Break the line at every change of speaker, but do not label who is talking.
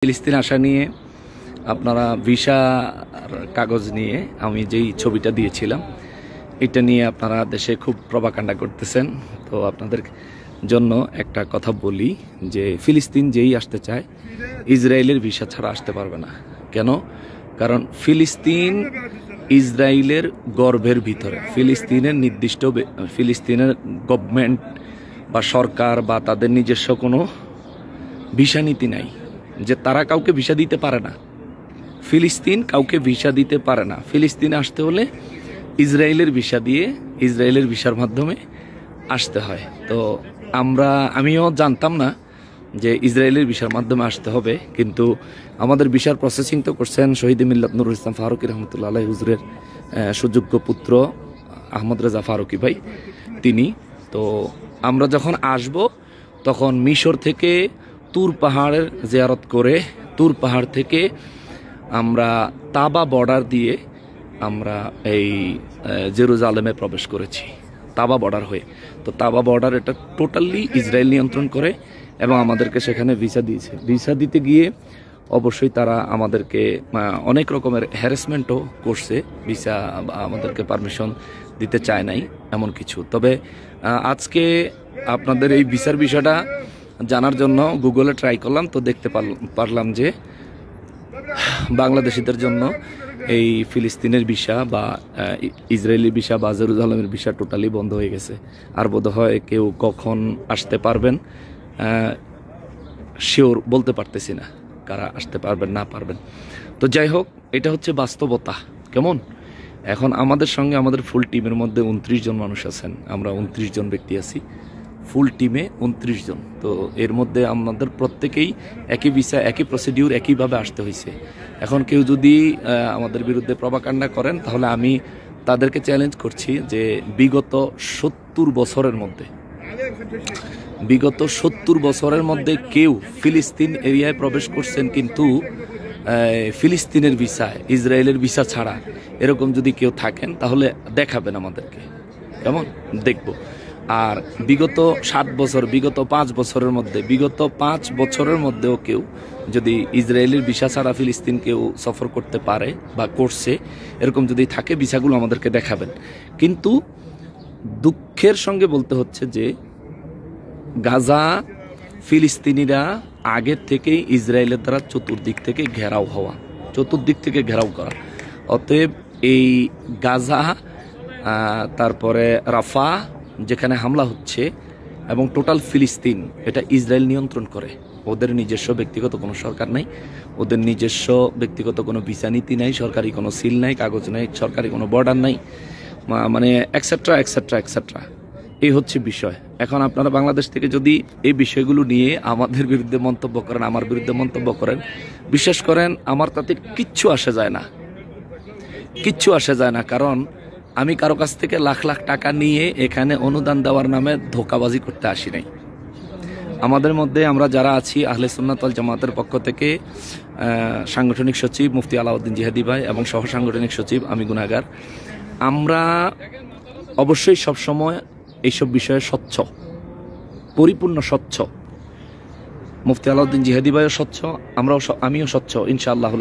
ফিলিস্তিন আসা নিয়ে আপনারা ভিসা কাগজ নিয়ে আমি যেই ছবিটা দিয়েছিলাম এটা নিয়ে আপনারা দেশে খুব প্রপাগান্ডা করতেছেন। তো আপনাদের জন্য একটা কথা বলি যে ফিলিস্তিন যেই আসতে চায় ইসরায়েলের ভিসা ছাড়া আসতে পারবে না। কেন? কারণ ফিলিস্তিন ইসরায়েলের গর্ভের ভিতরে, ফিলিস্তিনের নির্দিষ্ট ফিলিস্তিনের গভর্নমেন্ট বা সরকার বা তাদের নিজস্ব কোনো ভিসা নীতি নাই যে তারা কাউকে ভিসা দিতে পারে না। ফিলিস্তিন কাউকে ভিসা দিতে পারে না। ফিলিস্তিনে আসতে হলে ইসরায়েলের ভিসা দিয়ে ইসরায়েলের ভিসার মাধ্যমে আসতে হয়। তো আমিও জানতাম না যে ইসরায়েলের ভিসার মাধ্যমে আসতে হবে, কিন্তু আমাদের ভিসার প্রসেসিং তো করছেন শহীদ মিল্লাত নুরুল ইসলাম ফারুকী রহমতুল্লাহ আলাইহি হুজুরের সুযোগ্য পুত্র আহমদ রেজা ফারুকী ভাই তিনি। তো আমরা যখন আসব তখন মিশর থেকে তুর পাহাড়ের জিয়ারত করে তুর পাহাড় থেকে আমরা তাবা বর্ডার দিয়ে আমরা এই জেরুজালেমে প্রবেশ করেছি তাবা বর্ডার হয়ে। তো তাবা বর্ডার এটা টোটালি ইসরায়েল নিয়ন্ত্রণ করে এবং আমাদেরকে সেখানে ভিসা দিয়েছে। ভিসা দিতে গিয়ে অবশ্যই তারা আমাদেরকে অনেক রকমের হ্যারাসমেন্টও করছে, ভিসা আমাদেরকে পারমিশন দিতে চায় নাই এমন কিছু। তবে আজকে আপনাদের এই ভিসার বিষয়টা জানার জন্য গুগলে ট্রাই করলাম, তো দেখতে পারলাম যে বাংলাদেশিদের জন্য এই ফিলিস্তিনের ভিসা বা ইসরায়েলি ভিসা বা জেরুজালেমের ভিসা টোটালি বন্ধ হয়ে গেছে। আর বোধহয় কেউ কখন আসতে পারবেন শিওর বলতে পারতেছি না, কারা আসতে পারবেন না পারবেন। তো যাই হোক, এটা হচ্ছে বাস্তবতা। কেমন? এখন আমাদের সঙ্গে আমাদের ফুল টিমের মধ্যে 29 জন মানুষ আছেন, আমরা 29 জন ব্যক্তি আছি ফুল টিমে 29 জন। তো এর মধ্যে আমাদের প্রত্যেকেই একই ভিসা একই প্রসিডিউর একইভাবে আসতে হয়েছে। এখন কেউ যদি আমাদের বিরুদ্ধে প্রপাগান্ডা করেন তাহলে আমি তাদেরকে চ্যালেঞ্জ করছি যে বিগত 70 বছরের মধ্যে কেউ ফিলিস্তিন এরিয়ায় প্রবেশ করছেন কিন্তু ফিলিস্তিনের ভিসায় ইসরায়েলের ভিসা ছাড়া এরকম যদি কেউ থাকেন তাহলে দেখাবেন আমাদেরকে, কেমন? দেখব। আর বিগত 7 বছর বিগত 5 বছরের মধ্যেও কেউ যদি ইসরায়েলের ভিসা ছাড়া ফিলিস্তিন কেউ সফর করতে পারে বা করছে এরকম যদি থাকে ভিসাগুলো আমাদেরকে দেখাবেন। কিন্তু দুঃখের সঙ্গে বলতে হচ্ছে যে গাজা ফিলিস্তিনিরা আগের থেকেই ইসরায়েলের দ্বারা চতুর্দিক থেকে ঘেরাও করা। অতএব এই গাজা তারপরে রাফা যেখানে হামলা হচ্ছে এবং টোটাল ফিলিস্তিন এটা ইসরায়েল নিয়ন্ত্রণ করে। ওদের নিজস্ব ব্যক্তিগত কোনো সরকার নাই, ওদের নিজস্ব ব্যক্তিগত কোনো ভিসা নীতি নাই, সরকারি কোনো সিল নাই, কাগজ নাই, সরকারি কোনো বর্ডার নাই, মানে এক্সেট্রা এক্সেট্রা এক্সেট্রা। এই হচ্ছে বিষয়। এখন আপনারা বাংলাদেশ থেকে যদি এই বিষয়গুলো নিয়ে আমাদের বিরুদ্ধে মন্তব্য করেন, আমার বিরুদ্ধে মন্তব্য করেন, বিশ্বাস করেন আমার তাতে কিচ্ছু আসে যায় না। কারণ আমি কারো কাছ থেকে লাখ লাখ টাকা নিয়ে এখানে অনুদান দেওয়ার নামে ধোঁকাবাজি করতে আসি নাই। আমাদের মধ্যে আমরা যারা আছি আহলে সুন্নাত ওয়াল জামাতের পক্ষ থেকে সাংগঠনিক সচিব মুফতি আলাউদ্দিন জিহাদি ভাই এবং সহ সাংগঠনিক সচিব আমি গুনাহগার, আমরা অবশ্যই সবসময় এইসব বিষয়ে স্বচ্ছ, পরিপূর্ণ স্বচ্ছ। মুফতি আলাউদ্দিন জিহাদি ভাইও স্বচ্ছ, আমিও স্বচ্ছ ইনশাআল্লাহ।